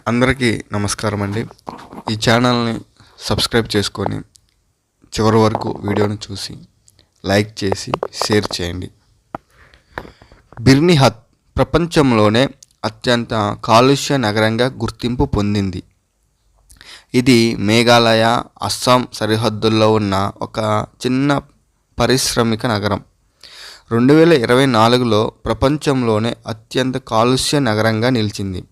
అందరికీ నమస్కారం అండి. ఈ ఛానల్ని సబ్స్క్రైబ్ చేసుకొని చివరి వరకు వీడియోని చూసి లైక్ చేసి షేర్ చేయండి. బిర్నిహత్ ప్రపంచంలోనే అత్యంత కాలుష్య నగరంగా గుర్తింపు పొందింది. ఇది మేఘాలయ, అస్సాం సరిహద్దుల్లో ఉన్న ఒక చిన్న పారిశ్రామిక నగరం. 2024లో ప్రపంచంలోనే అత్యంత కాలుష్య నగరంగా నిలిచింది.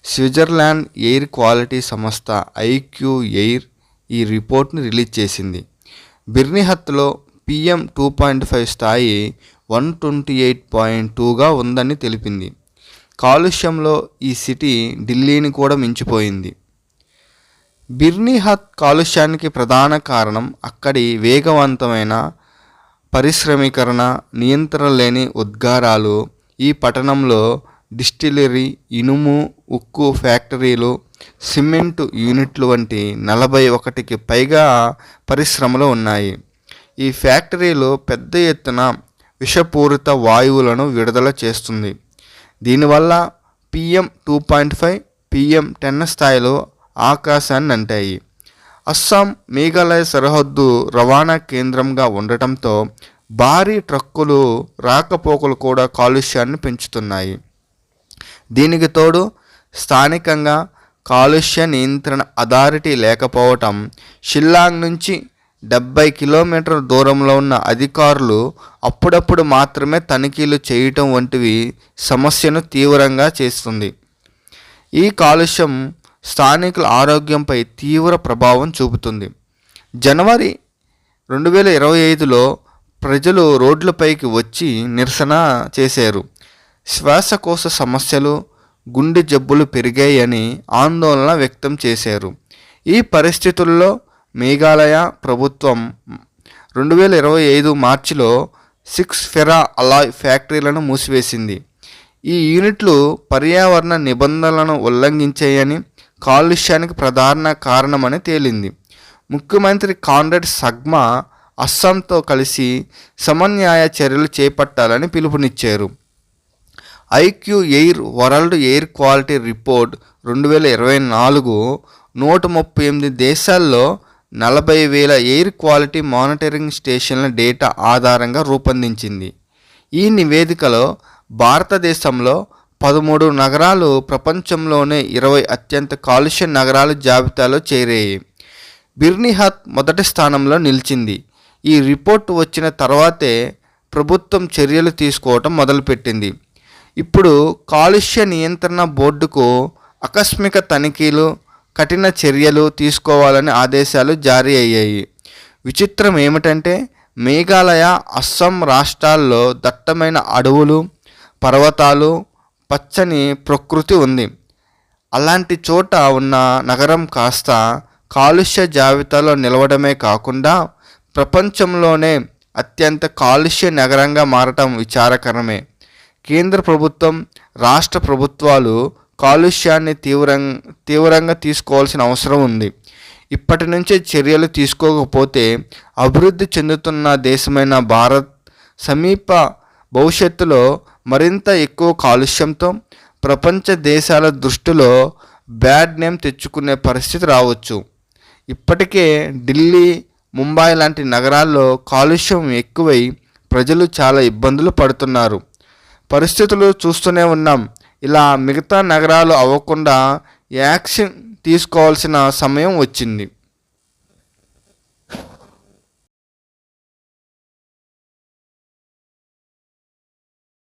స్విట్జర్లాండ్ ఎయిర్ క్వాలిటీ సంస్థ ఐక్యూ ఎయిర్ ఈ రిపోర్ట్ని రిలీజ్ చేసింది. బిర్నిహత్లో PM2.5 స్థాయి 128.2గా ఉందని తెలిపింది. కాలుష్యంలో ఈ సిటీ ఢిల్లీని కూడా మించిపోయింది. బిర్నిహత్ కాలుష్యానికి ప్రధాన కారణం అక్కడి వేగవంతమైన పారిశ్రామికీకరణ, నియంత్రణ లేని ఉద్గారాలు. ఈ పట్టణంలో డిస్టిలరీ, ఇనుము, ఉక్కు ఫ్యాక్టరీలు, సిమెంటు యూనిట్లు వంటి 41కి పైగా పరిశ్రమలు ఉన్నాయి. ఈ ఫ్యాక్టరీలు పెద్ద ఎత్తున విషపూరిత వాయువులను విడుదల చేస్తుంది. దీనివల్ల PM2.5, PM10 స్థాయిలో ఆకాశాన్ని అంటాయి. అస్సాం, మేఘాలయ సరిహద్దు రవాణా కేంద్రంగా ఉండటంతో భారీ ట్రక్కులు రాకపోకలు కూడా కాలుష్యాన్ని పెంచుతున్నాయి. దీనికి తోడు స్థానికంగా కాలుష్య నియంత్రణ అథారిటీ లేకపోవటం, షిల్లాంగ్ నుంచి 70 కిలోమీటర్ల దూరంలో ఉన్న అధికారులు అప్పుడప్పుడు మాత్రమే తనిఖీలు చేయటం వంటివి సమస్యను తీవ్రంగా చేస్తుంది. ఈ కాలుష్యం స్థానికుల ఆరోగ్యంపై తీవ్ర ప్రభావం చూపుతుంది. జనవరి 2025లో ప్రజలు రోడ్లపైకి వచ్చి నిరసన చేశారు. శ్వాసకోశ సమస్యలు, గుండె జబ్బులు పెరిగాయని ఆందోళన వ్యక్తం చేశారు. ఈ పరిస్థితుల్లో మేఘాలయ ప్రభుత్వం 2025 మార్చిలో 6 ఫెరా అలాయ్ ఫ్యాక్టరీలను మూసివేసింది. ఈ యూనిట్లు పర్యావరణ నిబంధనలను ఉల్లంఘించాయని, కాలుష్యానికి ప్రధాన కారణమని తేలింది. ముఖ్యమంత్రి కాన్రాడ్ సంగ్మా అస్సాంతో కలిసి సమన్వయ చర్యలు చేపట్టాలని పిలుపునిచ్చారు. IQ air world air quality report 2024 138 దేశాల్లో 40,000 ఎయిర్ క్వాలిటీ మానిటరింగ్ స్టేషన్ల డేటా ఆధారంగా రూపొందించింది. ఈ నివేదికలో భారతదేశంలో 13 నగరాలు ప్రపంచంలోనే 20 అత్యంత కాలుష్య నగరాల జాబితాలో చేరాయి. బిర్నిహత్ మొదటి స్థానంలో నిలిచింది. ఈ రిపోర్టు వచ్చిన తర్వాతే ప్రభుత్వం చర్యలు తీసుకోవటం మొదలుపెట్టింది. ఇప్పుడు కాలుష్య నియంత్రణ బోర్డుకు ఆకస్మిక తనిఖీలు, కఠిన చర్యలు తీసుకోవాలని ఆదేశాలు జారీ అయ్యాయి. విచిత్రం ఏమిటంటే మేఘాలయ, అస్సాం రాష్ట్రాల్లో దట్టమైన అడవులు, పర్వతాలు, పచ్చని ప్రకృతి ఉంది. అలాంటి చోట ఉన్న నగరం కాస్త కాలుష్య జాబితాలో నిలవడమే కాకుండా ప్రపంచంలోనే అత్యంత కాలుష్య నగరంగా మారటం విచారకరమే. కేంద్ర ప్రభుత్వం, రాష్ట్ర ప్రభుత్వాలు కాలుష్యాన్ని తీవ్రంగా తీసుకోవాల్సిన అవసరం ఉంది. ఇప్పటి నుంచే చర్యలు తీసుకోకపోతే అభివృద్ధి చెందుతున్న దేశమైన భారత్ సమీప భవిష్యత్తులో మరింత ఎక్కువ కాలుష్యంతో ప్రపంచ దేశాల దృష్టిలో బ్యాడ్ నేమ్ తెచ్చుకునే పరిస్థితి రావచ్చు. ఇప్పటికే ఢిల్లీ, ముంబై లాంటి నగరాల్లో కాలుష్యం ఎక్కువై ప్రజలు చాలా ఇబ్బందులు పడుతున్నారు. పరిస్థితులు చూస్తూనే ఉన్నాం. ఇలా మిగతా నగరాలు అవ్వకుండా యాక్షన్ తీసుకోవాల్సిన సమయం వచ్చింది.